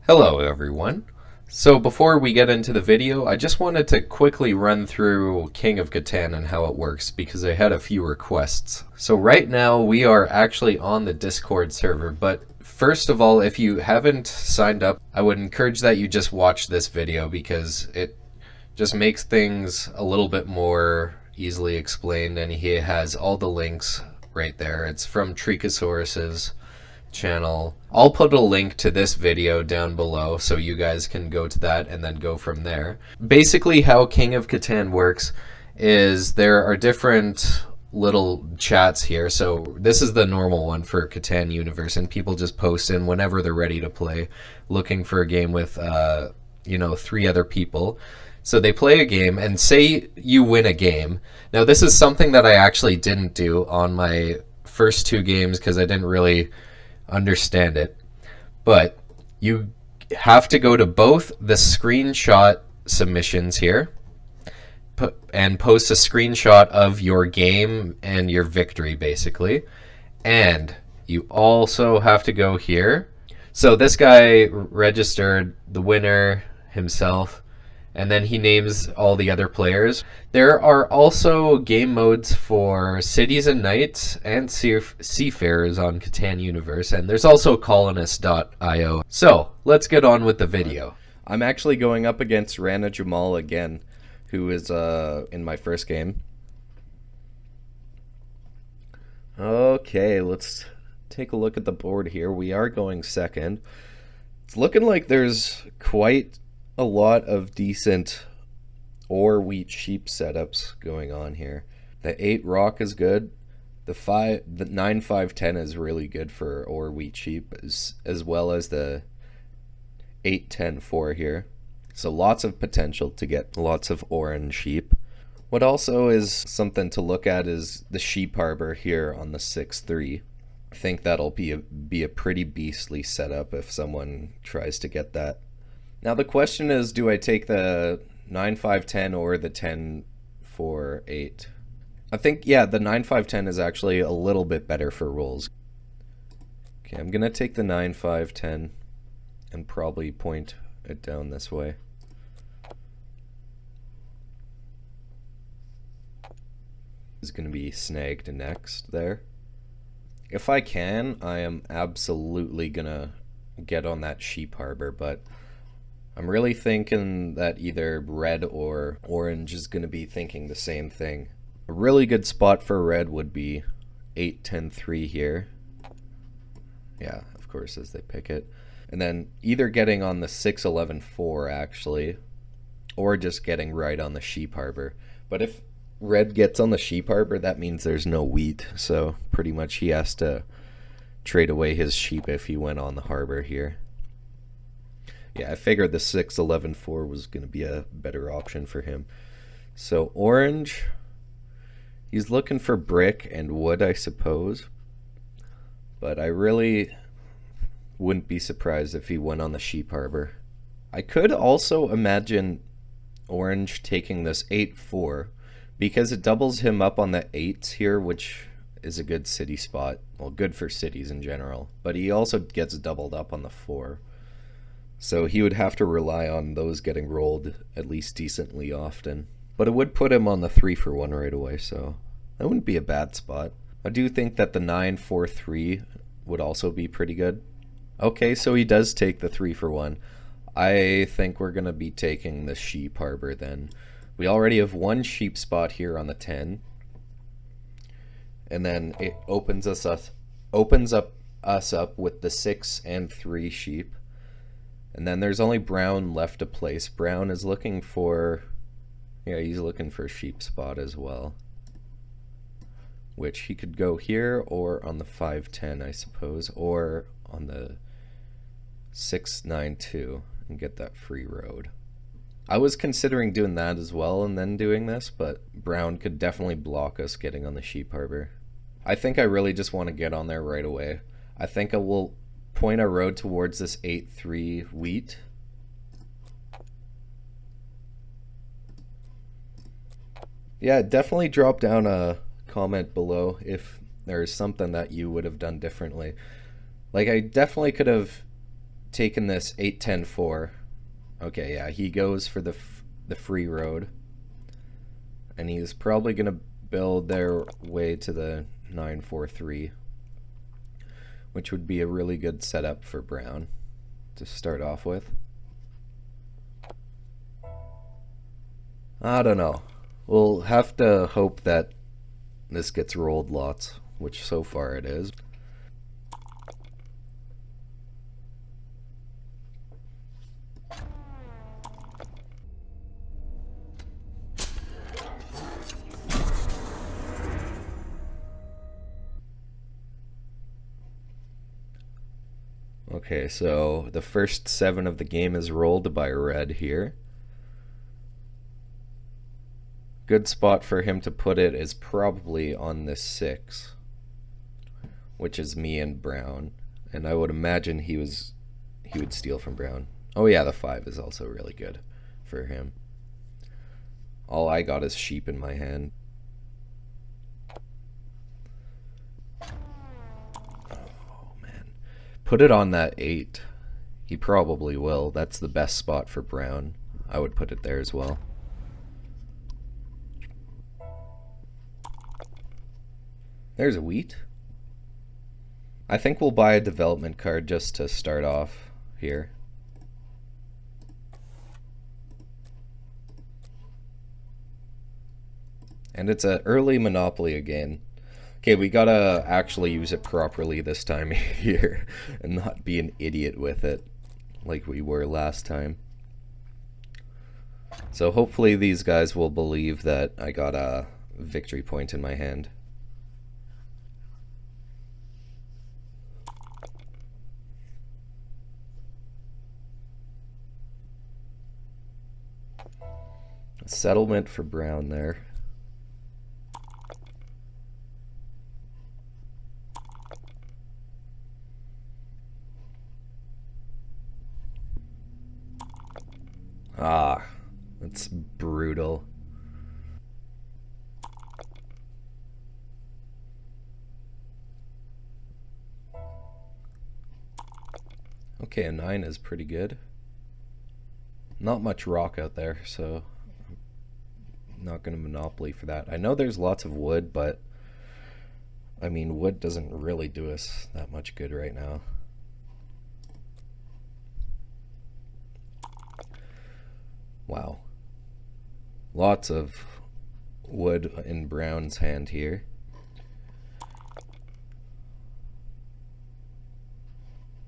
Hello everyone. So before we get into the video, I just wanted to quickly run through King of Catan and how it works because I had a few requests. So right now we are actually on the Discord server, but first of all, if you haven't signed up, I would encourage that you just watch this video because it just makes things a little bit more easily explained, and he has all the links right there. It's from Treeckosaurus's channel. I'll put a link to this video down below so you guys can go to that and then go from there. Basically how King of Catan works is there are different little chats here. So this is the normal one for Catan Universe, and people just post in whenever they're ready to play, looking for a game with 3 other people. So they play a game, and say you win a game. Now this is something that I actually didn't do on my first 2 games because I didn't really understand it, but you have to go to both the screenshot submissions here and post a screenshot of your game and your victory basically, and you also have to go here. So this guy registered the winner himself, and then he names all the other players. There are also game modes for cities and knights and seafarers on Catan Universe, and there's also colonist.io. So let's get on with the video. I'm actually going up against Rana Jamal again, who is in my first game. Okay, let's take a look at the board here. We are going second. It's looking like there's quite a lot of decent ore, wheat, sheep setups going on here. The 8 rock is good. The 9 5 10 is really good for ore, wheat, sheep, as well as the 8 10 4 here. So lots of potential to get lots of ore and sheep. What also is something to look at is the sheep harbor here on the 6 3. I think that'll be a pretty beastly setup if someone tries to get that. Now the question is, do I take the 9 5 10 or the 10 4 8? I think, yeah, the 9 5 10 is actually a little bit better for rolls. Okay, I'm gonna take the 9 5 10 and probably point it down this way. Is gonna be snagged next there. If I can, I am absolutely gonna get on that sheep harbor, but I'm really thinking that either red or orange is going to be thinking the same thing. A really good spot for red would be 8 10 3 here. Yeah, of course, as they pick it. And then either getting on the 6 11 4 actually, or just getting right on the sheep harbor. But if red gets on the sheep harbor, that means there's no wheat. So pretty much he has to trade away his sheep if he went on the harbor here. Yeah, I figured the 6 11 4 was going to be a better option for him. So orange, he's looking for brick and wood, I suppose. But I really wouldn't be surprised if he went on the sheep harbor. I could also imagine orange taking this 8 4 because it doubles him up on the 8s here, which is a good city spot. Well, good for cities in general. But he also gets doubled up on the 4. So he would have to rely on those getting rolled at least decently often. But it would put him on the 3 for 1 right away, so that wouldn't be a bad spot. I do think that the 9 4 3 would also be pretty good. Okay, so he does take the 3 for 1. I think we're going to be taking the sheep harbor then. We already have 1 sheep spot here on the 10. And then it opens up us with the 6 and 3 sheep. And then there's only brown left to place. Brown is looking for, yeah, he's looking for a sheep spot as well. Which he could go here or on the 5 10, I suppose, or on the 6 9 2 and get that free road. I was considering doing that as well and then doing this, but brown could definitely block us getting on the sheep harbor. I think I really just want to get on there right away. I think I will point our road towards this 8 3 wheat. Yeah, definitely drop down a comment below if there is something that you would have done differently. Like, I definitely could have taking this 8-10-4. Okay, yeah, he goes for the free road. And he's probably going to build their way to the 9-4-3, which would be a really good setup for brown to start off with. I don't know. We'll have to hope that this gets rolled lots, which so far it is. Okay, so the first 7 of the game is rolled by red here. Good spot for him to put it is probably on this 6, which is me and brown. And I would imagine he would steal from brown. Oh yeah, the 5 is also really good for him. All I got is sheep in my hand. Oh man. Put it on that 8. He probably will. That's the best spot for brown. I would put it there as well. There's a wheat. I think we'll buy a development card just to start off here. And it's an early monopoly again. Okay, we gotta actually use it properly this time here and not be an idiot with it like we were last time. So hopefully these guys will believe that I got a victory point in my hand. Settlement for brown there. Ah, that's brutal. Okay, a 9 is pretty good. Not much rock out there, so not going to monopoly for that. I know there's lots of wood, but I mean, wood doesn't really do us that much good right now. Wow. Lots of wood in brown's hand here.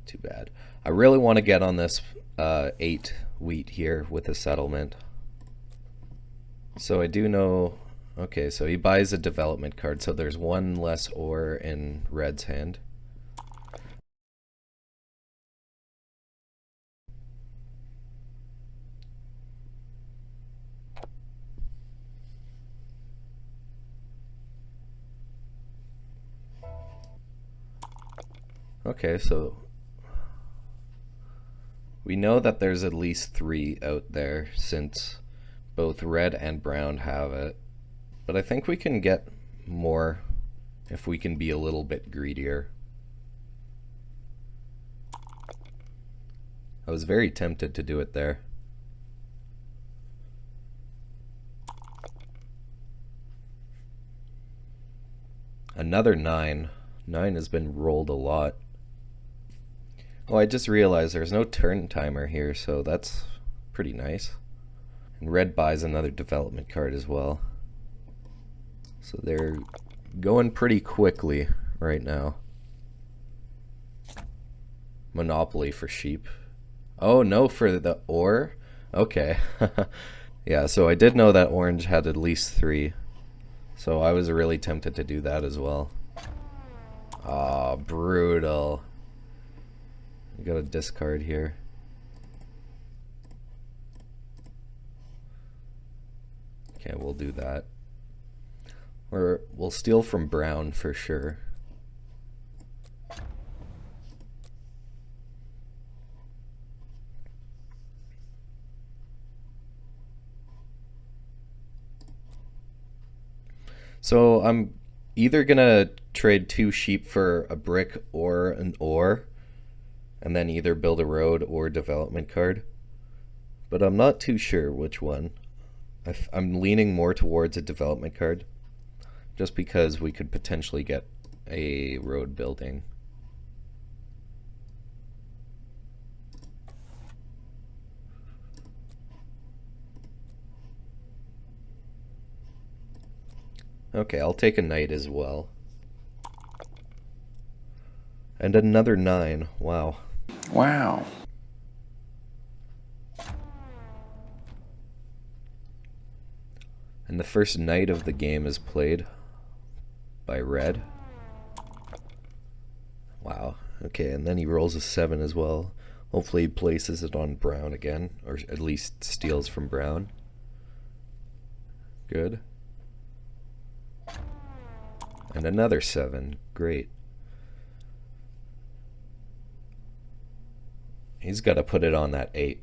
Too bad. I really want to get on this 8 wheat here with a settlement. So I do know, okay, so he buys a development card, so there's 1 less ore in red's hand. Okay, so we know that there's at least 3 out there since both red and brown have it, but I think we can get more if we can be a little bit greedier. I was very tempted to do it there. Another 9. 9 has been rolled a lot. Oh, I just realized there's no turn timer here, so that's pretty nice. And red buys another development card as well. So they're going pretty quickly right now. Monopoly for sheep. Oh, no, for the ore? Okay. Yeah, so I did know that orange had at least 3. So I was really tempted to do that as well. Ah, brutal. You got a discard here. Okay, we'll do that. Or we'll steal from brown for sure. So I'm either gonna trade 2 sheep for a brick or an ore, and then either build a road or development card. But I'm not too sure which one. I'm leaning more towards a development card, just because we could potentially get a road building. Okay, I'll take a knight as well. And another 9. Wow. Wow. And the first knight of the game is played by red. Wow. Okay, and then he rolls a 7 as well. Hopefully he places it on brown again, or at least steals from brown. Good. And another 7. Great. He's got to put it on that 8.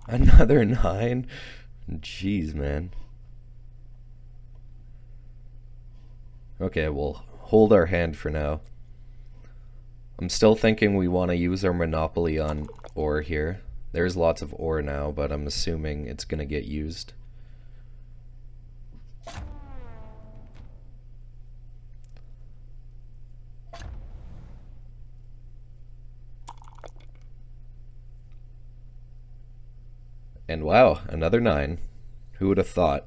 Another 9? Jeez, man. Okay, we'll hold our hand for now. I'm still thinking we want to use our monopoly on ore here. There's lots of ore now, but I'm assuming it's going to get used. And wow, another 9. Who would have thought?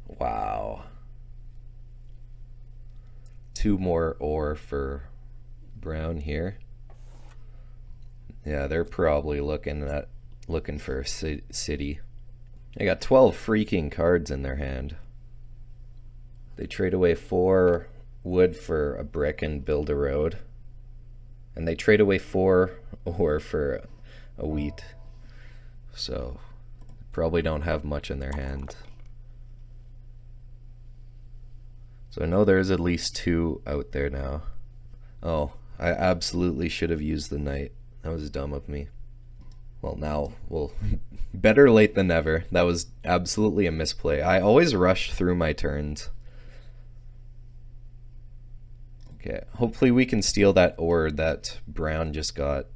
Wow. 2 more ore for brown here. Yeah, they're probably looking for a city. They got 12 freaking cards in their hand. They trade away 4 wood for a brick and build a road. And they trade away 4 ore for a wheat. So, probably don't have much in their hand. So I know there's at least 2 out there now. Oh, I absolutely should have used the knight. That was dumb of me. Well, now, better late than never. That was absolutely a misplay. I always rush through my turns. Okay, hopefully we can steal that ore that brown just got.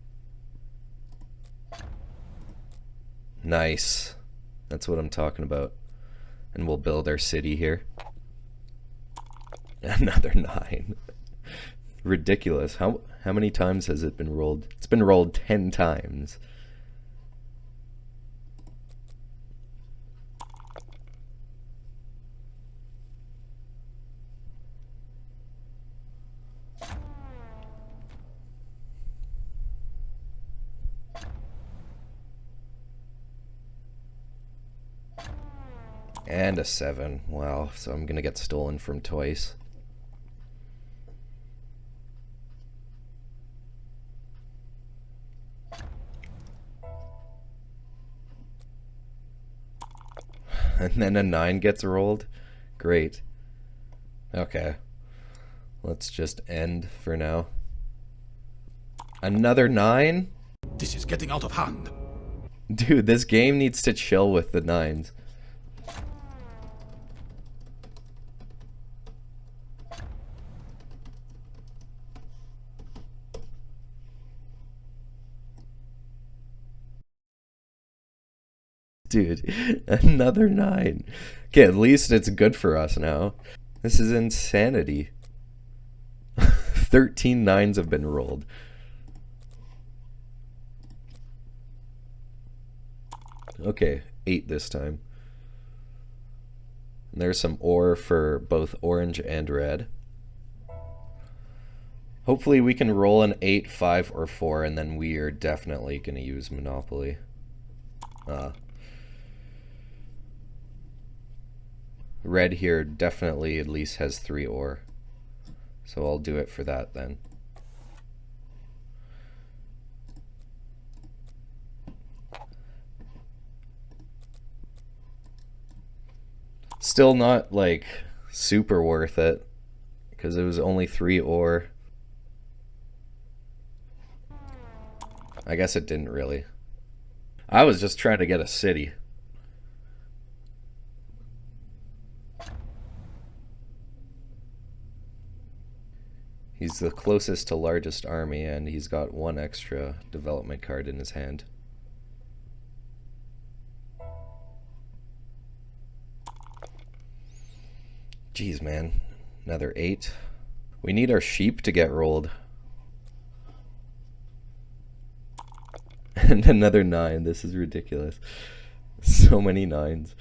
Nice. That's what I'm talking about. And we'll build our city here. Another 9. Ridiculous. How many times has it been rolled? It's been rolled 10 times. And a 7. Wow, so I'm gonna get stolen from twice. And then a 9 gets rolled. Great. Okay. Let's just end for now. Another 9? This is getting out of hand. Dude, this game needs to chill with the 9s. Dude, another 9. Okay, at least it's good for us now. This is insanity. 13 9s have been rolled. Okay, 8 this time. And there's some ore for both orange and red. Hopefully we can roll an 8, 5, or 4, and then we are definitely going to use Monopoly. Red here definitely at least has 3 ore. So I'll do it for that then. Still not like super worth it because it was only 3 ore. I guess it didn't really. I was just trying to get a city. He's the closest to largest army, and he's got one extra development card in his hand. Jeez, man. Another 8. We need our sheep to get rolled. And another 9. This is ridiculous. So many 9s.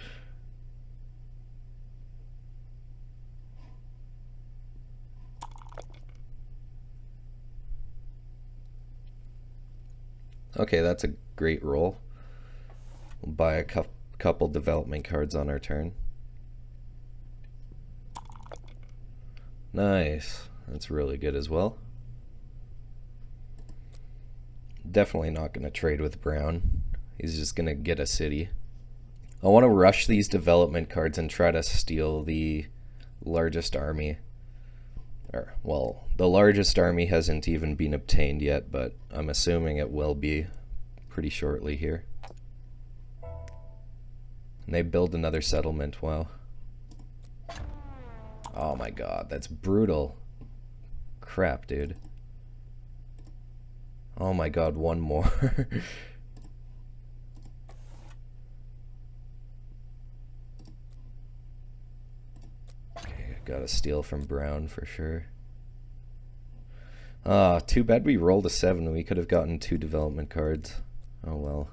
Okay, that's a great roll. We'll buy a couple development cards on our turn. Nice. That's really good as well. Definitely not going to trade with Brown. He's just going to get a city. I want to rush these development cards and try to steal the largest army. Well, the largest army hasn't even been obtained yet, but I'm assuming it will be pretty shortly here. And they build another settlement. Wow. Oh my god, that's brutal. Crap, dude. Oh my god, one more. Okay, gotta steal from Brown for sure. Ah, too bad we rolled a 7. We could have gotten 2 development cards. Oh well.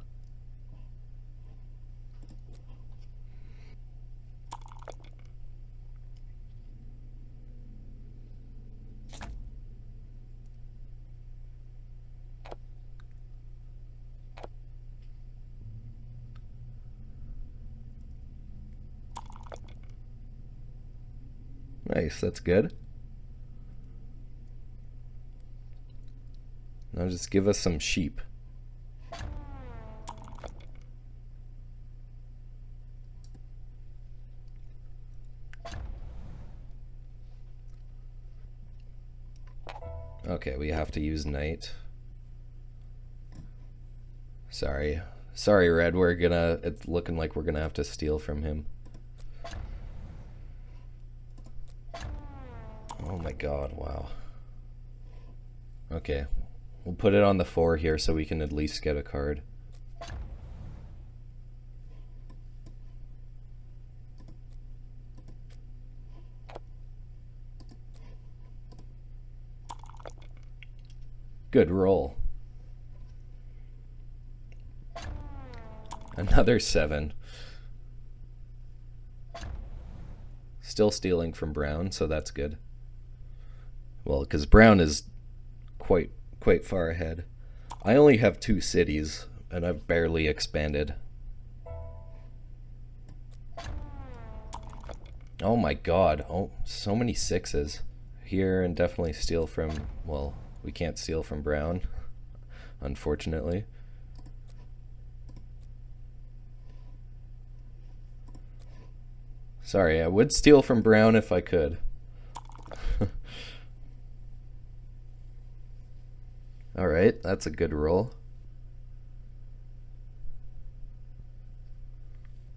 Nice, that's good. Now just give us some sheep. Okay, we have to use knight. Sorry, Red, it's looking like we're gonna have to steal from him. Oh my god, wow. Okay, we'll put it on the 4 here so we can at least get a card. Good roll. Another 7. Still stealing from Brown, so that's good. Well, because Brown is quite far ahead. I only have 2 cities, and I've barely expanded. Oh my god, oh, so many 6s. Here, and definitely steal from, well, we can't steal from Brown, unfortunately. Sorry, I would steal from Brown if I could. Alright, that's a good roll.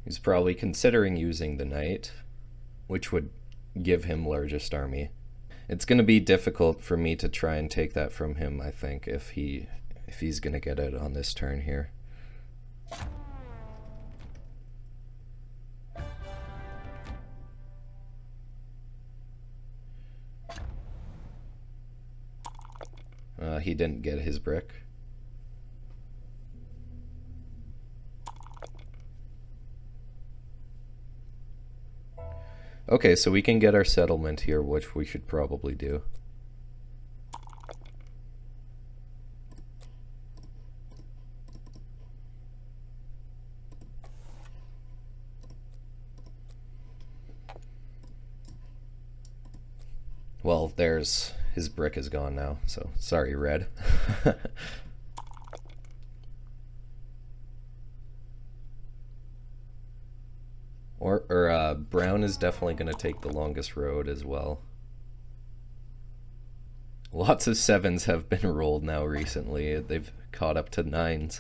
He's probably considering using the knight, which would give him largest army. It's going to be difficult for me to try and take that from him, I think, if he's going to get it on this turn here. He didn't get his brick. Okay, so we can get our settlement here, which we should probably do. Well, his brick is gone now, so sorry, Red. or Brown is definitely going to take the longest road as well. Lots of 7s have been rolled now recently. They've caught up to 9s.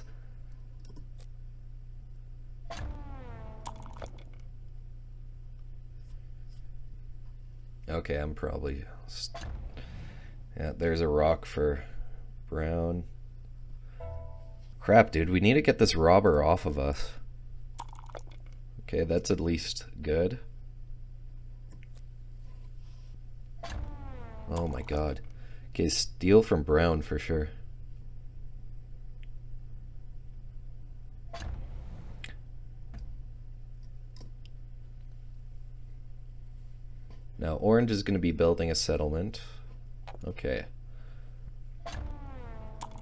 Okay, I'm probably... Yeah, there's a rock for brown. Crap, dude, we need to get this robber off of us. Okay, that's at least good. Oh my god. Okay, steal from brown for sure. Now, orange is going to be building a settlement. Okay.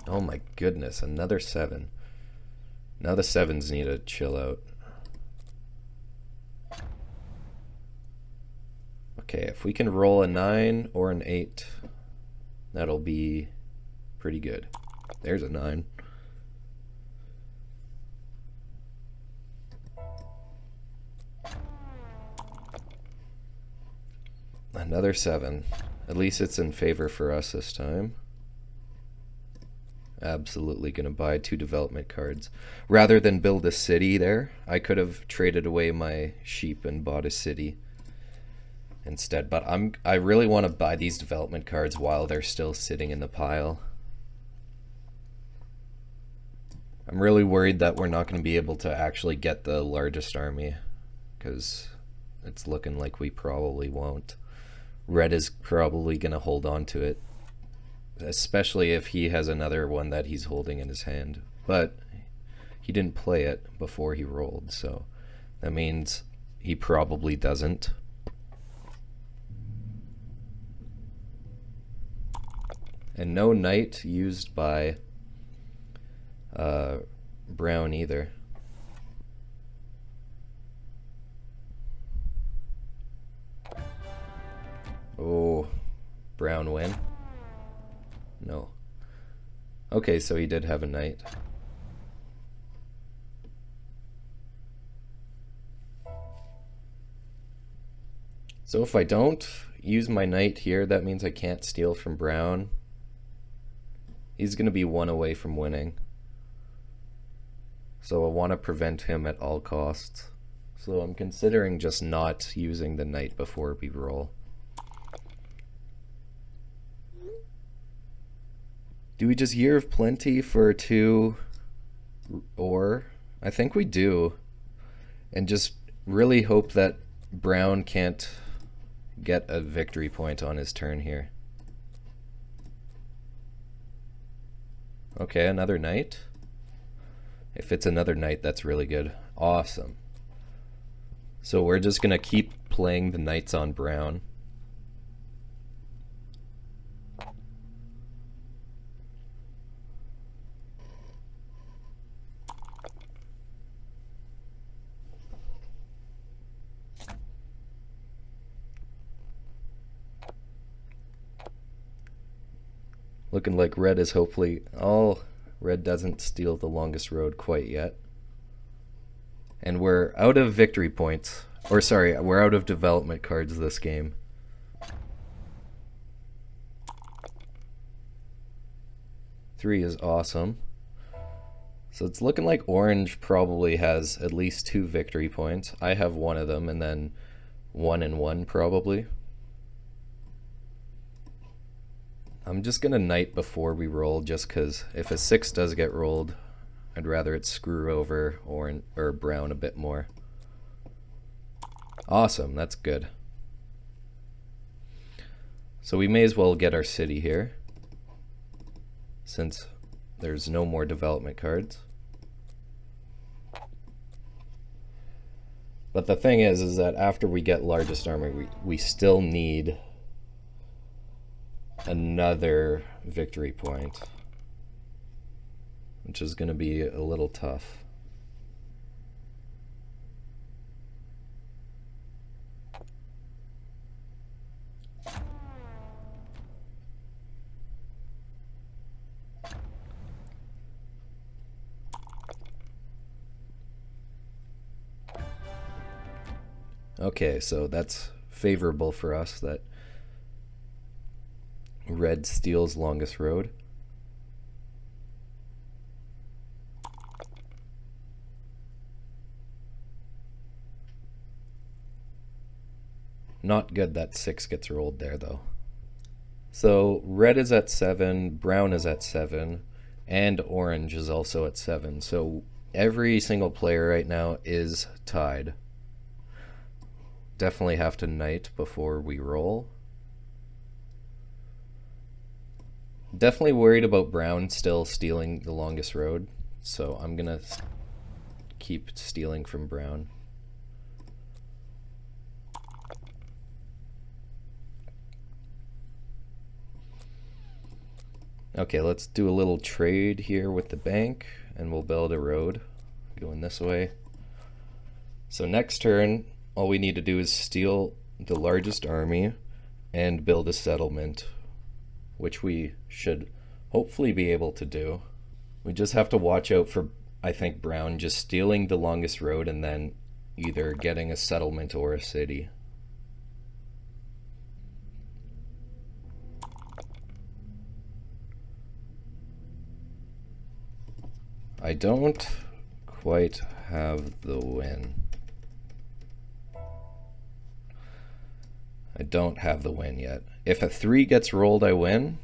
Oh my goodness, another 7. Now the 7s need to chill out. Okay, if we can roll a 9 or an 8, that'll be pretty good. There's a 9. Another 7. At least it's in favor for us this time. Absolutely gonna buy 2 development cards. Rather than build a city there, I could have traded away my sheep and bought a city instead. But I really want to buy these development cards while they're still sitting in the pile. I'm really worried that we're not going to be able to actually get the largest army, because it's looking like we probably won't. Red is probably going to hold on to it, especially if he has another one that he's holding in his hand. But he didn't play it before he rolled, so that means he probably doesn't. And no knight used by brown either. Oh, brown win? No. Okay, so he did have a knight. So if I don't use my knight here, that means I can't steal from brown. He's going to be 1 away from winning. So I want to prevent him at all costs. So I'm considering just not using the knight before we roll. Do we just Year of Plenty for 2 ore? I think we do. And just really hope that brown can't get a victory point on his turn here. Okay, another knight. If it's another knight, that's really good. Awesome. So we're just going to keep playing the knights on brown. Looking like red is hopefully... Oh, red doesn't steal the longest road quite yet. And we're out of victory points. Or sorry, we're out of development cards this game. Three is awesome. So it's looking like orange probably has at least 2 victory points. I have 1 of them, and then 1 and 1 probably. I'm just gonna knight before we roll, just because if a 6 does get rolled, I'd rather it screw over orange or brown a bit more. Awesome, that's good. So we may as well get our city here, since there's no more development cards. But the thing is that after we get largest army, we still need another victory point, which is going to be a little tough. Okay, so that's favorable for us that Red steals longest road. Not good that 6 gets rolled there, though. So red is at 7, brown is at 7, and orange is also at 7. So every single player right now is tied. Definitely have to knight before we roll. Definitely worried about brown still stealing the longest road, so I'm gonna keep stealing from brown. Okay, let's do a little trade here with the bank, and we'll build a road going this way. So next turn, all we need to do is steal the largest army and build a settlement, which we should hopefully be able to do. We just have to watch out for, I think, brown just stealing the longest road and then either getting a settlement or a city. I don't quite have the win. I don't have the win yet. If a 3 gets rolled, I win.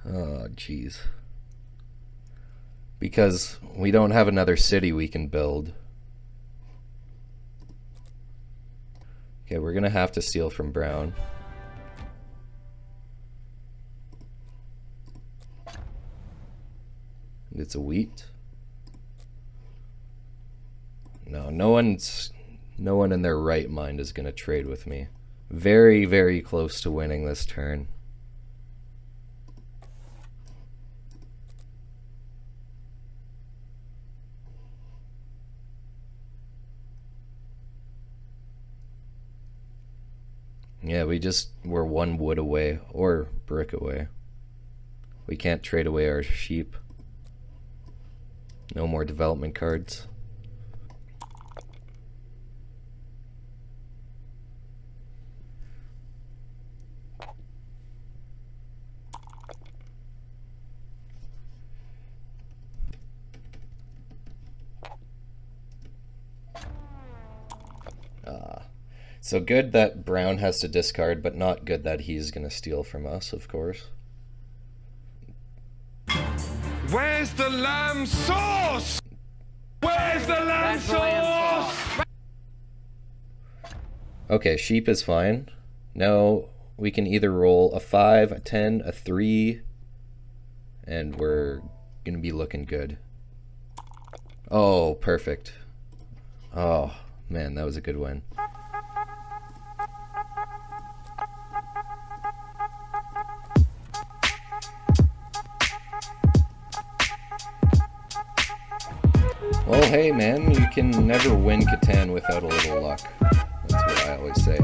Oh, jeez. Because we don't have another city we can build. Okay, we're gonna have to steal from brown. It's a wheat. No, no one in their right mind is gonna trade with me. Very, very close to winning this turn. Yeah, we're 1 wood away, or brick away. We can't trade away our sheep. No more development cards. So good that brown has to discard, but not good that he's gonna steal from us, of course. Where's the lamb sauce? Where's the lamb sauce? Okay, sheep is fine. Now we can either roll a 5, a 10, a 3, and we're gonna be looking good. Oh, perfect. Oh, man, that was a good win. Well, hey man, you can never win Catan without a little luck. That's what I always say.